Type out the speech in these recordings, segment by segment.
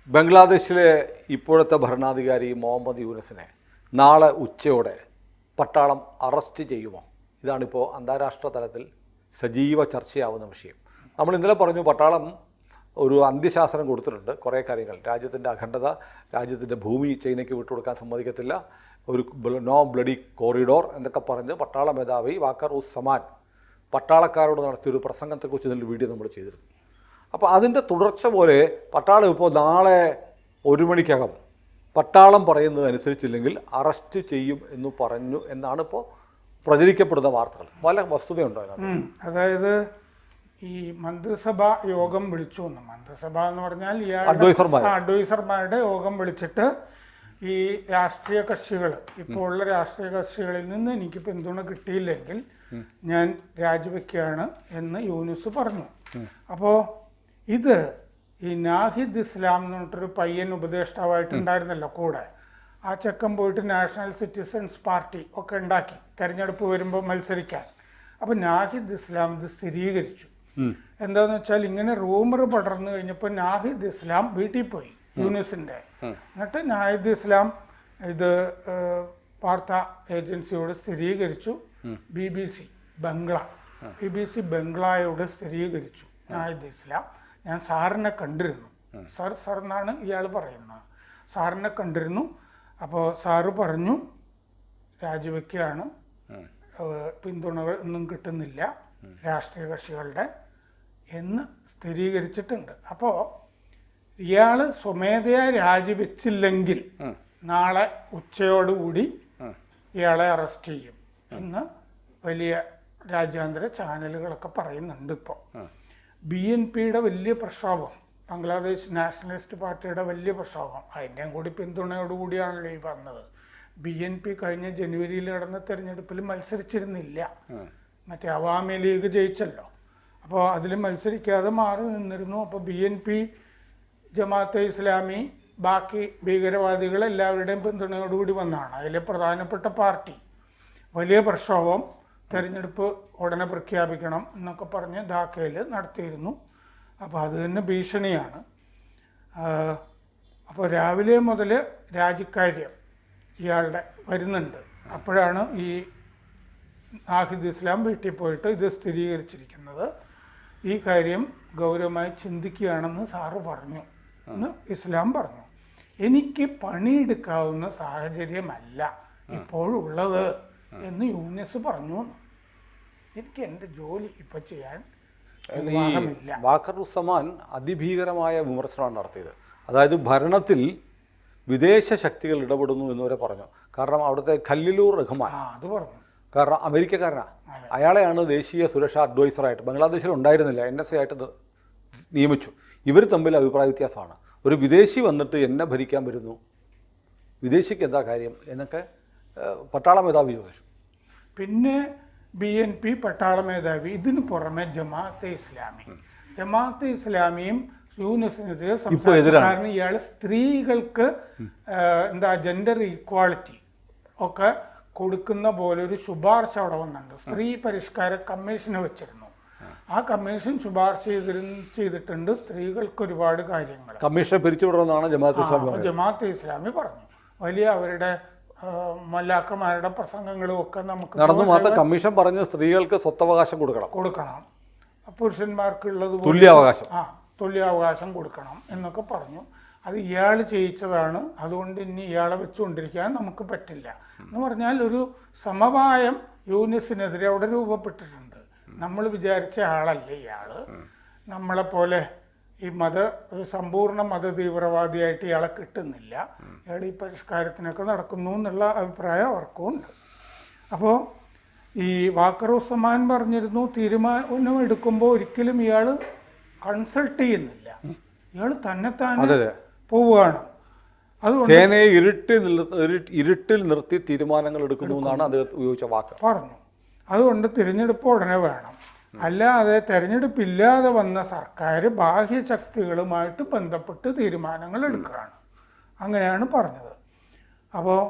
ബംഗ്ലാദേശിലെ ഇപ്പോഴത്തെ ഭരണാധികാരി മുഹമ്മദ് യൂനസിനെ നാളെ ഉച്ചയോടെ പട്ടാളം അറസ്റ്റ് ചെയ്യുമോ? ഇതാണിപ്പോൾ അന്താരാഷ്ട്ര തലത്തിൽ സജീവ ചർച്ചയാവുന്ന വിഷയം. നമ്മൾ ഇന്നലെ പറഞ്ഞു പട്ടാളം ഒരു അന്ത്യശാസനം കൊടുത്തിട്ടുണ്ട്. കുറേ കാര്യങ്ങൾ, രാജ്യത്തിൻ്റെ അഖണ്ഡത, രാജ്യത്തിൻ്റെ ഭൂമി ചൈനയ്ക്ക് വിട്ടുകൊടുക്കാൻ സമ്മതിക്കത്തില്ല, ഒരു നോ ബ്ലഡി കോറിഡോർ എന്നൊക്കെ പറഞ്ഞ് പട്ടാള മേധാവി വാക്കർ ഉസ് സമാൻ പട്ടാളക്കാരോട് നടത്തിയൊരു പ്രസംഗത്തെക്കുറിച്ച് ഇതിൻ്റെ വീഡിയോ നമ്മൾ ചെയ്തിരുന്നു. അപ്പോൾ അതിൻ്റെ തുടർച്ച പോലെ പട്ടാളം ഇപ്പോൾ നാളെ 1 മണിക്കകം പട്ടാളം പറയുന്നത് അനുസരിച്ചില്ലെങ്കിൽ അറസ്റ്റ് ചെയ്യും എന്ന് പറഞ്ഞു എന്നാണ് ഇപ്പോൾ പ്രചരിക്കപ്പെടുന്ന വാർത്തകൾ. പല വസ്തുതയുണ്ടോ അതിനകത്ത്? അതായത് ഈ മന്ത്രിസഭ യോഗം വിളിച്ചു എന്ന്, മന്ത്രിസഭ എന്ന് പറഞ്ഞാൽ അഡ്വൈസർമാരുടെ യോഗം വിളിച്ചിട്ട് ഈ രാഷ്ട്രീയ കക്ഷികൾ, ഇപ്പോൾ ഉള്ള രാഷ്ട്രീയ കക്ഷികളിൽ നിന്ന് എനിക്ക് പിന്തുണ കിട്ടിയില്ലെങ്കിൽ ഞാൻ രാജിവെക്കുകയാണ് എന്ന് യൂനുസ് പറഞ്ഞു. അപ്പോൾ ഇത് ഈ നാഹിദ് ഇസ്ലാം എന്ന് പറഞ്ഞിട്ടൊരു പയ്യൻ ഉപദേഷ്ടാവായിട്ടുണ്ടായിരുന്നല്ലോ കൂടെ, ആ ചെക്കൻ പോയിട്ട് നാഷണൽ സിറ്റിസൺസ് പാർട്ടി ഒക്കെ ഉണ്ടാക്കി തെരഞ്ഞെടുപ്പ് വരുമ്പോൾ മത്സരിക്കാൻ. അപ്പോൾ നാഹിദ് ഇസ്ലാം ഇത് സ്ഥിരീകരിച്ചു. എന്താണെന്ന് വെച്ചാൽ ഇങ്ങനെ റൂമർ പടർന്നു കഴിഞ്ഞപ്പോൾ നാഹിദ് ഇസ്ലാം വീട്ടിൽ പോയി യൂനുസിൻ്റെ. എന്നിട്ട് നാഹിദ് ഇസ്ലാം ഇത് വാർത്താ ഏജൻസിയോട് സ്ഥിരീകരിച്ചു. BBC ബംഗ്ലായോട് സ്ഥിരീകരിച്ചു നാഹിദ് ഇസ്ലാം, ഞാൻ സാറിനെ കണ്ടിരുന്നു, സർ എന്നാണ് ഇയാൾ പറയുന്നത്, സാറിനെ കണ്ടിരുന്നു, അപ്പോൾ സാറ് പറഞ്ഞു രാജിവെക്കുകയാണ്, പിന്തുണ ഒന്നും കിട്ടുന്നില്ല രാഷ്ട്രീയ കക്ഷികളുടെ എന്ന് സ്ഥിരീകരിച്ചിട്ടുണ്ട്. അപ്പോൾ ഇയാൾ സ്വമേധയാ രാജിവെച്ചില്ലെങ്കിൽ നാളെ ഉച്ചയോടുകൂടി ഇയാളെ അറസ്റ്റ് ചെയ്യും എന്ന് വലിയ രാജ്യാന്തര ചാനലുകളൊക്കെ പറയുന്നുണ്ട്. ഇപ്പോൾ BNPയുടെ വലിയ പ്രക്ഷോഭം, ബംഗ്ലാദേശ് നാഷണലിസ്റ്റ് പാർട്ടിയുടെ വലിയ പ്രക്ഷോഭം, അതിൻ്റെയും കൂടി പിന്തുണയോടുകൂടിയാണല്ലോ ഈ വന്നത്. BNP കഴിഞ്ഞ ജനുവരിയിൽ നടന്ന തെരഞ്ഞെടുപ്പിൽ മത്സരിച്ചിരുന്നില്ല, മറ്റേ അവാമി ലീഗ് ജയിച്ചല്ലോ, അപ്പോൾ അതിൽ മത്സരിക്കാതെ മാറി നിന്നിരുന്നു. അപ്പോൾ BNP, ജമാഅത്തെ ഇസ്ലാമി, ബാക്കി ഭീകരവാദികൾ എല്ലാവരുടെയും പിന്തുണയോടുകൂടി വന്നതാണ്. അതിലെ പ്രധാനപ്പെട്ട പാർട്ടി വലിയ പ്രക്ഷോഭം, തെരഞ്ഞെടുപ്പ് ഉടനെ പ്രഖ്യാപിക്കണം എന്നൊക്കെ പറഞ്ഞ് ധാക്കയിൽ നടത്തിയിരുന്നു. അപ്പോൾ അത് തന്നെ ഭീഷണിയാണ്. അപ്പോൾ രാവിലെ മുതൽ രാജിക്കാര്യം ഇയാളുടെ വരുന്നുണ്ട്. അപ്പോഴാണ് ഈ നാഹിദ് ഇസ്ലാം വീട്ടിൽ പോയിട്ട് ഇത് സ്ഥിരീകരിച്ചിരിക്കുന്നത്. ഈ കാര്യം ഗൗരവമായി ചിന്തിക്കുകയാണെന്ന് സാറ് പറഞ്ഞു എന്ന് ഇസ്ലാം പറഞ്ഞു. എനിക്ക് പണിയെടുക്കാവുന്ന സാഹചര്യമല്ല ഇപ്പോഴുള്ളത് എന്ന് യൂനുസ് പറഞ്ഞു. എനിക്ക് എൻ്റെ ജോലി ഇപ്പം ചെയ്യാൻ വാക്കർ ഉസ് സമാൻ അതിഭീകരമായ വിമർശനമാണ് നടത്തിയത്. അതായത് ഭരണത്തിൽ വിദേശ ശക്തികൾ ഇടപെടുന്നു എന്നുവരെ പറഞ്ഞു. കാരണം അവിടുത്തെ ഖലീലുർ റഹ്മാൻ അത് പറഞ്ഞു, കാരണം അമേരിക്കക്കാരനാണ്, അയാളെയാണ് ദേശീയ സുരക്ഷാ അഡ്വൈസറായിട്ട് ബംഗ്ലാദേശിൽ ഉണ്ടായിരുന്നില്ല, NSA ആയിട്ട് നിയമിച്ചു. ഇവർ തമ്മിൽ അഭിപ്രായ വ്യത്യാസമാണ്. ഒരു വിദേശി വന്നിട്ട് എന്നെ ഭരിക്കാൻ വരുന്നു, വിദേശിക്ക് എന്താ കാര്യം എന്നൊക്കെ പട്ടാള മേധാവി ചോദിച്ചു. പിന്നെ BNP പട്ടാള മേധാവി, ഇതിന് പുറമെ ജമാഅത്തെ ഇസ്ലാമിയും യൂനുസിനെതിരെ സംസാരിച്ചു. കാരണം ഇയാൾ സ്ത്രീകൾക്ക് ജെൻഡർ ഈക്വാളിറ്റി ഒക്കെ കൊടുക്കുന്ന പോലെ ഒരു ശുപാർശ അവിടെ വന്നിട്ടുണ്ട്. സ്ത്രീ പരിഷ്കാര കമ്മീഷനെ വെച്ചിരുന്നു. ആ കമ്മീഷൻ ശുപാർശ ചെയ്തിട്ടുണ്ട് സ്ത്രീകൾക്ക് ഒരുപാട് കാര്യങ്ങൾ. കമ്മീഷനെ പിരിച്ചുവിടണമെന്നാണ് ജമാഅത്തെ ഇസ്ലാമി പറഞ്ഞു. വലിയ അവരുടെ മല്ലാക്കന്മാരുടെ പ്രസംഗങ്ങളും ഒക്കെ നമുക്ക് നടന്നു. മാത്രം കമ്മീഷൻ പറഞ്ഞ് സ്ത്രീകൾക്ക് സ്വത്തവകാശം കൊടുക്കണം, പുരുഷന്മാർക്കുള്ളത് തുല്യാവകാശം കൊടുക്കണം എന്നൊക്കെ പറഞ്ഞു. അത് ഇയാൾ ചെയ്യിച്ചതാണ്, അതുകൊണ്ട് ഇനി ഇയാളെ വെച്ചുകൊണ്ടിരിക്കാൻ നമുക്ക് പറ്റില്ല എന്ന് പറഞ്ഞാൽ ഒരു സമവായം യൂനുസിനെതിരെ അവിടെ രൂപപ്പെട്ടിട്ടുണ്ട്. നമ്മൾ വിചാരിച്ച ആളല്ല ഇയാൾ. നമ്മളെപ്പോലെ ഈ ഒരു സമ്പൂർണ്ണ മത തീവ്രവാദിയായിട്ട് ഇയാളെ കിട്ടുന്നില്ല. ഇയാൾ ഈ പരിഷ്കാരത്തിനൊക്കെ നടക്കുന്നു എന്നുള്ള അഭിപ്രായം അവർക്കും ഉണ്ട്. അപ്പോൾ ഈ വാക്കർ ഉസ് സമാൻ പറഞ്ഞിരുന്നു, തീരുമാനം എടുക്കുമ്പോൾ ഒരിക്കലും ഇയാൾ കൺസൾട്ട് ചെയ്യുന്നില്ല, ഇയാൾ തന്നെത്താനെ പോവുകയാണ്. അതുകൊണ്ട് സേനയെ ഇരുട്ടിൽ നിർത്തി തീരുമാനങ്ങൾ എടുക്കുന്നു എന്നാണ് അത് ഉപയോഗിച്ച വാക്ക് പറഞ്ഞു. അതുകൊണ്ട് തിരഞ്ഞെടുപ്പ് ഉടനെ വേണം, അല്ലാതെ തെരഞ്ഞെടുപ്പില്ലാതെ വന്ന സർക്കാർ ബാഹ്യശക്തികളുമായിട്ട് ബന്ധപ്പെട്ട് തീരുമാനങ്ങൾ എടുക്കുകയാണ്, അങ്ങനെയാണ് പറഞ്ഞത്. അപ്പോൾ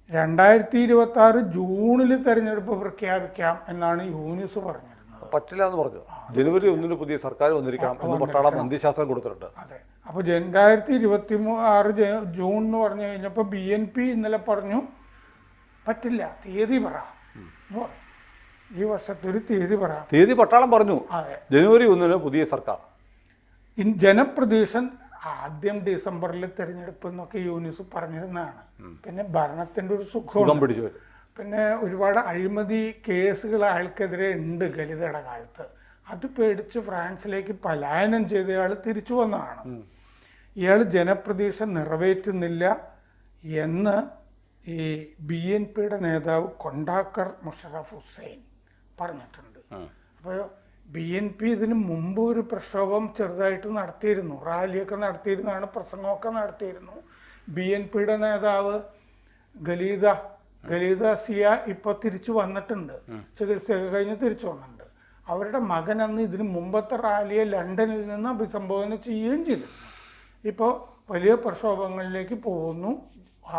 2026 ജൂണിൽ തെരഞ്ഞെടുപ്പ് പ്രഖ്യാപിക്കാം എന്നാണ് യൂനുസ് പറഞ്ഞിരുന്നത്. പറ്റില്ല എന്ന് പറഞ്ഞു. ജനുവരി 1 പുതിയ സർക്കാർ വന്നിരിക്കണം എന്ന് പട്ടാളം അന്ത്യശാസ്ത്രം കൊടുത്തിട്ടുണ്ട്. അതെ, അപ്പോൾ 2026 ജൂൺ എന്ന് പറഞ്ഞു കഴിഞ്ഞപ്പോൾ BNP ഇന്നലെ പറഞ്ഞു പറ്റില്ല, തീയതി പറ എന്ന് പറഞ്ഞു. ഈ വർഷത്തെ ഒരു തീയതി പറ. തീയതി പട്ടാളം പറഞ്ഞു. അതെ, ജനുവരി 1 പുതിയ സർക്കാർ. ജനപ്രതീക്ഷ ആദ്യം ഡിസംബറിൽ തിരഞ്ഞെടുപ്പ് എന്നൊക്കെ യൂനിസ് പറഞ്ഞിരുന്നതാണ്. പിന്നെ ഭരണത്തിൻ്റെ ഒരു സുഖം പിടിച്ചു. പിന്നെ ഒരുപാട് അഴിമതി കേസുകൾ അയാൾക്കെതിരെ ഉണ്ട് ഗലിതയുടെ കാലത്ത്. അത് പേടിച്ച് ഫ്രാൻസിലേക്ക് പലായനം ചെയ്ത ഇയാൾ തിരിച്ചു വന്നതാണ്. ഇയാൾ ജനപ്രതീക്ഷ നിറവേറ്റുന്നില്ല എന്ന് ഈ BNPയുടെ നേതാവ് കൊണ്ടാക്കർ മുഷറഫ് ഹുസൈൻ പറഞ്ഞിട്ടുണ്ട്. അപ്പോൾ BNP ഇതിന് മുമ്പ് ഒരു പ്രക്ഷോഭം ചെറുതായിട്ട് നടത്തിയിരുന്നു, റാലിയൊക്കെ നടത്തിയിരുന്നതാണ്, പ്രസംഗമൊക്കെ നടത്തിയിരുന്നു. BNPയുടെ നേതാവ് ഗലീദ സിയ ഇപ്പോൾ തിരിച്ചു വന്നിട്ടുണ്ട്, ചികിത്സയൊക്കെ കഴിഞ്ഞ് തിരിച്ചു വന്നിട്ടുണ്ട്. അവരുടെ മകൻ അന്ന് ഇതിന് മുമ്പത്തെ റാലിയെ ലണ്ടനിൽ നിന്ന് അഭിസംബോധന ചെയ്യുകയും ചെയ്തിരുന്നു. ഇപ്പോൾ വലിയ പ്രക്ഷോഭങ്ങളിലേക്ക് പോകുന്നു,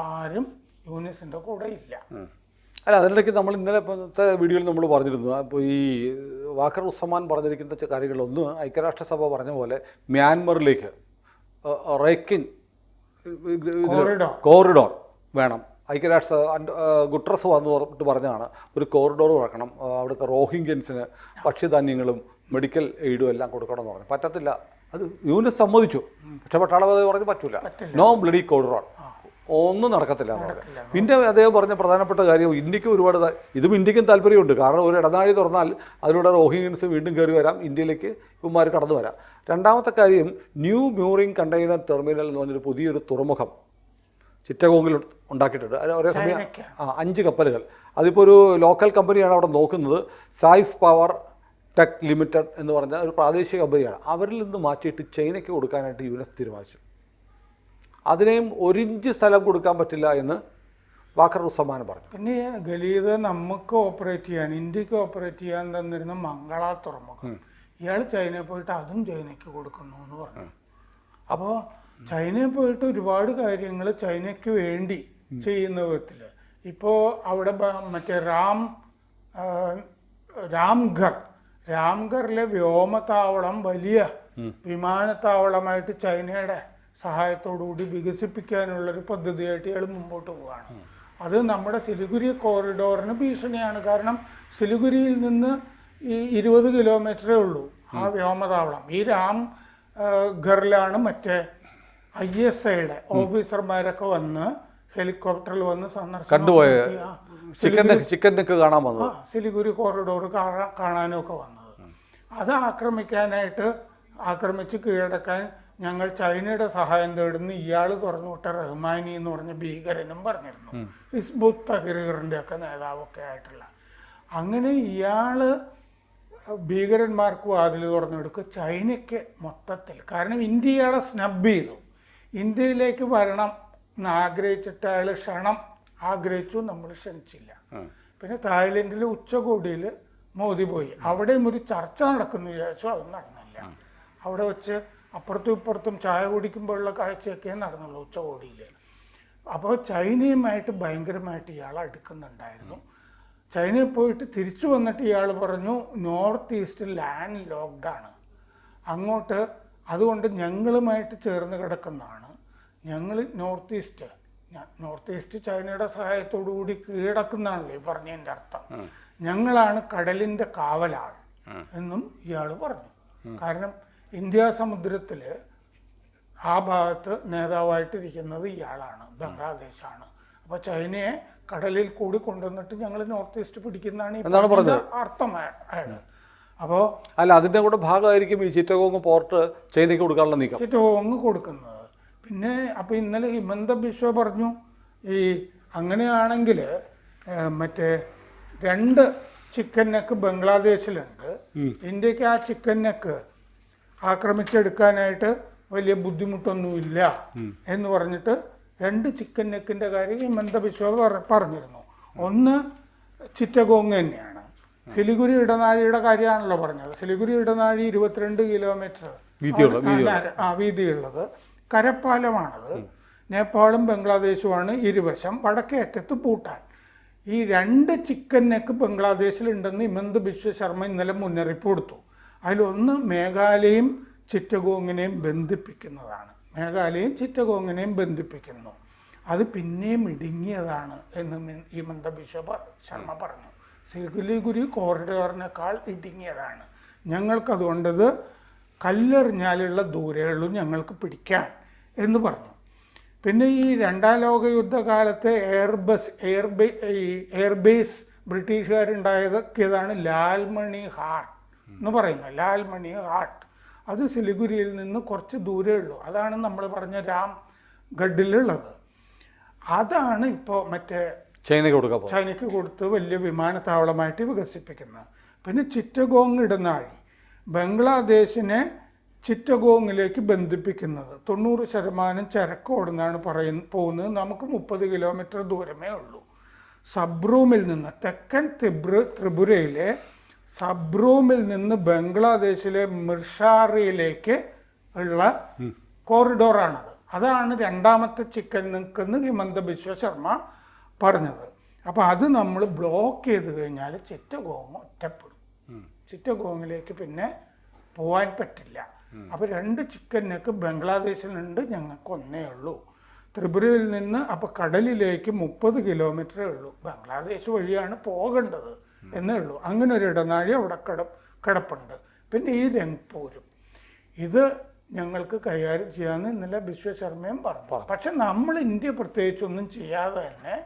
ആരും യൂനിസിൻ്റെ കൂടെ ഇല്ല. അല്ല, അതിനിടയ്ക്ക് നമ്മൾ ഇന്നലത്തെ വീഡിയോയിൽ നമ്മൾ പറഞ്ഞിരുന്നു, അപ്പോൾ ഈ വാക്കർ ഉസ്മാൻ പറഞ്ഞിരിക്കുന്ന കാര്യങ്ങളൊന്ന് ഐക്യരാഷ്ട്രസഭ പറഞ്ഞ പോലെ മ്യാൻമറിലേക്ക് റേക്കിൻ കോറിഡോർ വേണം. ഐക്യരാഷ്ട്ര ഗുട്രസ് വന്നിട്ട് പറഞ്ഞാണ് ഒരു കോറിഡോർ തുറക്കണം, അവിടുത്തെ റോഹിംഗ്യൻസിന് ഭക്ഷ്യധാന്യങ്ങളും മെഡിക്കൽ എയ്ഡും എല്ലാം കൊടുക്കണം എന്ന് പറഞ്ഞു. പറ്റത്തില്ല, അത് യൂനിസ് സമ്മതിച്ചു. പക്ഷെ പട്ടാളപതി പറഞ്ഞ് പറ്റൂല, നോ ബ്ലഡി കോറിഡോർ, ഒന്നും നടക്കത്തില്ല എന്ന് പറഞ്ഞു. പിന്നെ അദ്ദേഹം പറഞ്ഞ പ്രധാനപ്പെട്ട കാര്യം, ഇന്ത്യക്ക് ഒരുപാട് ഇതും ഇന്ത്യക്കും താല്പര്യമുണ്ട്. കാരണം ഒരു ഇടനാഴി തുറന്നാൽ അതിലൂടെ റോഹിംഗ്യൻസ് വീണ്ടും കയറി വരാം, ഇന്ത്യയിലേക്ക് ഇവന്മാർ കടന്നു വരാം. രണ്ടാമത്തെ കാര്യം, ന്യൂ മ്യൂറിംഗ് കണ്ടെയ്നർ ടെർമിനൽ എന്ന് പറഞ്ഞൊരു പുതിയൊരു തുറമുഖം ചിറ്റഗോങ്ങിൽ ഉണ്ടാക്കിയിട്ടുണ്ട്. ഒരേ സമയം 5 കപ്പലുകൾ. അതിപ്പോൾ ഒരു ലോക്കൽ കമ്പനിയാണ് അവിടെ നോക്കുന്നത്, സൈഫ് പവർ ടെക് ലിമിറ്റഡ് എന്ന് പറഞ്ഞ ഒരു പ്രാദേശിക കമ്പനിയാണ്. അവരിൽ നിന്ന് മാറ്റിയിട്ട് ചൈനയ്ക്ക് കൊടുക്കാനായിട്ട് യുനെസ് തീരുമാനിച്ചു. അതിനെയും 1 ഇഞ്ച് സ്ഥലം കൊടുക്കാൻ പറ്റില്ല എന്ന് വാക്കർ ഉസ്മാൻ പറഞ്ഞു. പിന്നെ ഗലീദ നമുക്ക് ഓപ്പറേറ്റ് ചെയ്യാൻ, ഇന്ത്യക്ക് ഓപ്പറേറ്റ് ചെയ്യാൻ തന്നിരുന്ന മംഗള തുറമുഖം ഇയാൾ ചൈനയിൽ പോയിട്ട് അതും ചൈനയ്ക്ക് കൊടുക്കുന്നു എന്ന് പറഞ്ഞു. അപ്പോൾ ചൈനയിൽ പോയിട്ട് ഒരുപാട് കാര്യങ്ങൾ ചൈനയ്ക്ക് വേണ്ടി ചെയ്യുന്ന വിധത്തിൽ ഇപ്പോൾ അവിടെ മറ്റേ രാംഘറിലെ വ്യോമത്താവളം വലിയ വിമാനത്താവളമായിട്ട് ചൈനയുടെ സഹായത്തോടുകൂടി വികസിപ്പിക്കാനുള്ളൊരു പദ്ധതിയായിട്ട് ഇയാൾ മുമ്പോട്ട് പോവുകയാണ്. അത് നമ്മുടെ സിലിഗുരി കോറിഡോറിന് ഭീഷണിയാണ്. കാരണം സിലിഗുരിയിൽ നിന്ന് ഈ 20 കിലോമീറ്ററേ ഉള്ളൂ ആ വ്യോമതാവളം. ഈ രാംഘറിലാണ് മറ്റേ ISIയുടെ ഓഫീസർമാരൊക്കെ വന്ന് ഹെലികോപ്റ്ററിൽ വന്ന് സന്ദർശനം കാണാൻ വന്നത്, സിലിഗുരി കോറിഡോർ കാണാനൊക്കെ വന്നത്. അത് ആക്രമിച്ച് കീഴടക്കാൻ ഞങ്ങൾ ചൈനയുടെ സഹായം തേടുന്നു ഇയാൾ തുറന്നുവിട്ട റഹ്മാനി എന്ന് പറഞ്ഞ ഭീകരനും പറഞ്ഞിരുന്നു, ഹിസ്ബുത്ത് തഹ്രീറിൻ്റെ ഒക്കെ നേതാവൊക്കെ ആയിട്ടുള്ള. അങ്ങനെ ഇയാൾ ഭീകരന്മാർക്ക് വാതിൽ തുറന്നെടുക്കുക ചൈനയ്ക്ക് മൊത്തത്തിൽ. കാരണം ഇന്ത്യ ഇയാളെ സ്നബ് ചെയ്തു. ഇന്ത്യയിലേക്ക് വരണം എന്ന് ആഗ്രഹിച്ചിട്ട് അയാൾ ക്ഷണം ആഗ്രഹിച്ചു, നമ്മൾ ക്ഷണിച്ചില്ല. പിന്നെ തായ്ലൻഡിലെ ഉച്ചകോടിയിൽ മോദി പോയി, അവിടെയും ഒരു ചർച്ച നടക്കുന്നു വിചാരിച്ചു, അതും നടന്നില്ല. അവിടെ വെച്ച് അപ്പുറത്തും ഇപ്പുറത്തും ചായ കുടിക്കുമ്പോഴുള്ള കാഴ്ചയൊക്കെ നടന്നുള്ളൂ ഉച്ചകോടിയിൽ. അപ്പോൾ ചൈനയുമായിട്ട് ഭയങ്കരമായിട്ട് ഇയാൾ അടുക്കുന്നുണ്ടായിരുന്നു. ചൈനയിൽ പോയിട്ട് തിരിച്ചു വന്നിട്ട് ഇയാൾ പറഞ്ഞു നോർത്ത് ഈസ്റ്റ് ലാൻഡ് ലോക്ക്ഡാണ്, അങ്ങോട്ട് അതുകൊണ്ട് ഞങ്ങളുമായിട്ട് ചേർന്ന് കിടക്കുന്നതാണ്. ഞങ്ങൾ നോർത്ത് ഈസ്റ്റ് ചൈനയുടെ സഹായത്തോടു കൂടി കീഴടക്കുന്നതാണല്ലോ ഈ പറഞ്ഞതിൻ്റെ അർത്ഥം. ഞങ്ങളാണ് കടലിൻ്റെ കാവലാൾ എന്നും ഇയാൾ പറഞ്ഞു. കാരണം ഇന്ത്യ സമുദ്രത്തിൽ ആ ഭാഗത്ത് നേതാവായിട്ടിരിക്കുന്നത് ഇയാളാണ്, ബംഗ്ലാദേശാണ്. അപ്പോൾ ചൈനയെ കടലിൽ കൂടി കൊണ്ടുവന്നിട്ട് ഞങ്ങൾ നോർത്ത് ഈസ്റ്റ് പിടിക്കുന്നതാണ് അർത്ഥം അയാൾ. അപ്പോൾ അല്ല, അതിൻ്റെ കൂടെ ഭാഗമായിരിക്കും ഈ ചിറ്റഗോങ് പോർട്ട് ചൈനയ്ക്ക് കൊടുക്കാനുള്ള നീക്കം, ചിറ്റഗോങ് കൊടുക്കുന്നത്. പിന്നെ അപ്പോൾ ഇന്നലെ ഹിമന്ത ബിശ്വ പറഞ്ഞു ഈ അങ്ങനെയാണെങ്കിൽ മറ്റേ 2 ചിക്കൻ നെക്ക് ബംഗ്ലാദേശിലുണ്ട്, ഇന്ത്യക്ക് ആ ചിക്കൻ നെക്ക് ആക്രമിച്ചെടുക്കാനായിട്ട് വലിയ ബുദ്ധിമുട്ടൊന്നുമില്ല എന്ന് പറഞ്ഞിട്ട് 2 ചിക്കൻ നെക്കിൻ്റെ കാര്യം ഹിമന്ത ബിശ്വ പറഞ്ഞിരുന്നു. ഒന്ന് ചിറ്റഗോങ് തന്നെയാണ്, സിലിഗുരി ഇടനാഴിയുടെ കാര്യമാണല്ലോ പറഞ്ഞത്. സിലിഗുരി ഇടനാഴി 22 കിലോമീറ്റർ വീതിയുള്ളത് കരപ്പാലമാണത്. നേപ്പാളും ബംഗ്ലാദേശുമാണ് ഇരുവശം, വടക്കേ അറ്റത്ത് ഭൂട്ടാൻ. ഈ 2 ചിക്കൻ നെക്ക് ബംഗ്ലാദേശിലുണ്ടെന്ന് ഹിമന്ത ബിശ്വ ശർമ്മ ഇന്നലെ മുന്നറിയിപ്പ് കൊടുത്തു. അതിലൊന്ന് മേഘാലയയും ചിറ്റഗോങ്ങിനെയും ബന്ധിപ്പിക്കുന്നതാണ്. മേഘാലയയും ചിറ്റഗോങ്ങിനെയും ബന്ധിപ്പിക്കുന്നു. അത് പിന്നെയും ഇടുങ്ങിയതാണ് എന്ന് ഹിമന്ത ബിശ്വ ശർമ്മ പറഞ്ഞു. സിലിഗുരി കോറിഡോറിനേക്കാൾ ഇടുങ്ങിയതാണ്, ഞങ്ങൾക്കതുകൊണ്ടത് കല്ലെറിഞ്ഞാലുള്ള ദൂരമുള്ളൂ ഞങ്ങൾക്ക് പിടിക്കാൻ എന്ന് പറഞ്ഞു. പിന്നെ ഈ രണ്ടാം ലോക യുദ്ധകാലത്തെ എയർബേസ് ബ്രിട്ടീഷുകാരുണ്ടാക്കിയതാണ് ലാൽമണി ഹാർട്ട് എന്ന് പറയുന്നത്. ലാൽമണി ഹാർട്ട് അത് സിലിഗുരിയിൽ നിന്ന് കുറച്ച് ദൂരേ ഉള്ളൂ. അതാണ് നമ്മൾ പറഞ്ഞ രാംഗഡിലുള്ളത്. അതാണ് ഇപ്പോൾ മറ്റേ ചൈനയ്ക്ക് കൊടുത്ത് വലിയ വിമാനത്താവളമായിട്ട് വികസിപ്പിക്കുന്നത്. പിന്നെ ചിറ്റഗോങ് ഇടനാഴി ബംഗ്ലാദേശിനെ ചിറ്റഗോങ്ങിലേക്ക് ബന്ധിപ്പിക്കുന്നത്. 90% ചരക്ക് ഓടുന്നാണ് പോകുന്നത്. നമുക്ക് 30 കിലോമീറ്റർ ദൂരമേ ഉള്ളൂ. സബ്രൂമിൽ നിന്ന് തെക്കൻ ത്രിപുരയിലെ സബ്രൂമിൽ നിന്ന് ബംഗ്ലാദേശിലെ മിർഷാറിയിലേക്ക് ഉള്ള കോറിഡോറാണത്. അതാണ് രണ്ടാമത്തെ ചിക്കൻ നിൽക്കുന്ന ഹിമന്ത ബിശ്വ ശർമ്മ പറഞ്ഞത്. അപ്പോൾ അത് നമ്മൾ ബ്ലോക്ക് ചെയ്ത് കഴിഞ്ഞാൽ ചിറ്റഗോങ് ഒറ്റപ്പെടും. ചിറ്റഗോങ്ങിലേക്ക് പിന്നെ പോകാൻ പറ്റില്ല. അപ്പോൾ 2 ചിക്കൻ നെക്ക് ബംഗ്ലാദേശിലുണ്ട്, ഞങ്ങൾക്ക് ഒന്നേ ഉള്ളൂ. ത്രിപുരയിൽ നിന്ന് അപ്പോൾ കടലിലേക്ക് 30 കിലോമീറ്ററേ ഉള്ളൂ. ബംഗ്ലാദേശ് വഴിയാണ് പോകേണ്ടത് എന്നേ ഉള്ളൂ. അങ്ങനെ ഒരു ഇടനാഴി അവിടെ കിടപ്പുണ്ട്. പിന്നെ ഈ രംഗ്പൂരും ഇത് ഞങ്ങൾക്ക് കൈകാര്യം ചെയ്യാമെന്ന് ഇന്നലെ ബിശ്വ ശർമ്മയും പറഞ്ഞു. പക്ഷെ നമ്മൾ ഇന്ത്യ പ്രത്യേകിച്ചൊന്നും ചെയ്യാതെ തന്നെ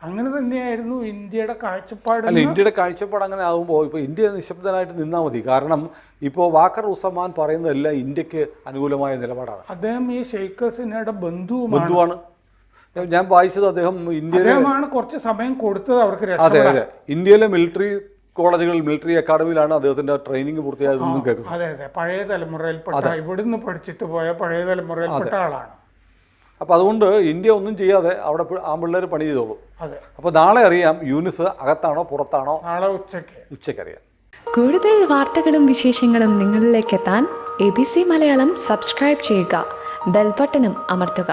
അങ്ങനെ തന്നെയായിരുന്നു ഇന്ത്യയുടെ കാഴ്ചപ്പാട്. അല്ല, ഇന്ത്യയുടെ കാഴ്ചപ്പാട് അങ്ങനെ ആകുമ്പോൾ ഇപ്പോൾ ഇന്ത്യ നിശബ്ദനായിട്ട് നിന്നാൽ മതി. കാരണം ഇപ്പോൾ വാക്കർ ഉസ്സമാൻ പറയുന്നതെല്ലാം ഇന്ത്യക്ക് അനുകൂലമായ നിലപാടാണ്. അദ്ദേഹം ഈ ഷെയ്ഖ് ഹസീനയുടെ ബന്ധുവാണ്. ഞാൻ വായിച്ചത് അദ്ദേഹമാണ് കുറച്ച് സമയം കൊടുത്തത് അവർക്ക്. അതെ അതെ, ഇന്ത്യയിലെ മിലിറ്ററി കോളേജുകളിൽ മിലിറ്ററി അക്കാഡമിയിലാണ് അദ്ദേഹത്തിന്റെ ട്രെയിനിങ് പൂർത്തിയായതെന്നും കേൾക്കുന്നു. അതെ അതെ, പഴയ തലമുറയിൽപ്പെട്ട, ഇവിടുന്ന് പഠിച്ചിട്ട് പോയ പഴയ തലമുറയിൽപ്പെട്ട ആളാണ്. അപ്പോൾ അതുകൊണ്ട് ഇന്ത്യ ഒന്നും ചെയ്യാതെ അവിടെ ആ പിള്ളേർ പണി ചെയ്തോളൂ. അതെ. അപ്പോൾ നാളെ അറിയാം യൂനിസ് അകത്താണോ പുറത്താണോ. നാളെ ഉച്ചയ്ക്ക് അറിയാം. കൂടുതൽ വാർത്തകളും വിശേഷങ്ങളും നിങ്ങളിലേക്ക് എത്താൻ ABC മലയാളം സബ്സ്ക്രൈബ് ചെയ്യുക, ബെൽ ബട്ടണും അമർത്തുക.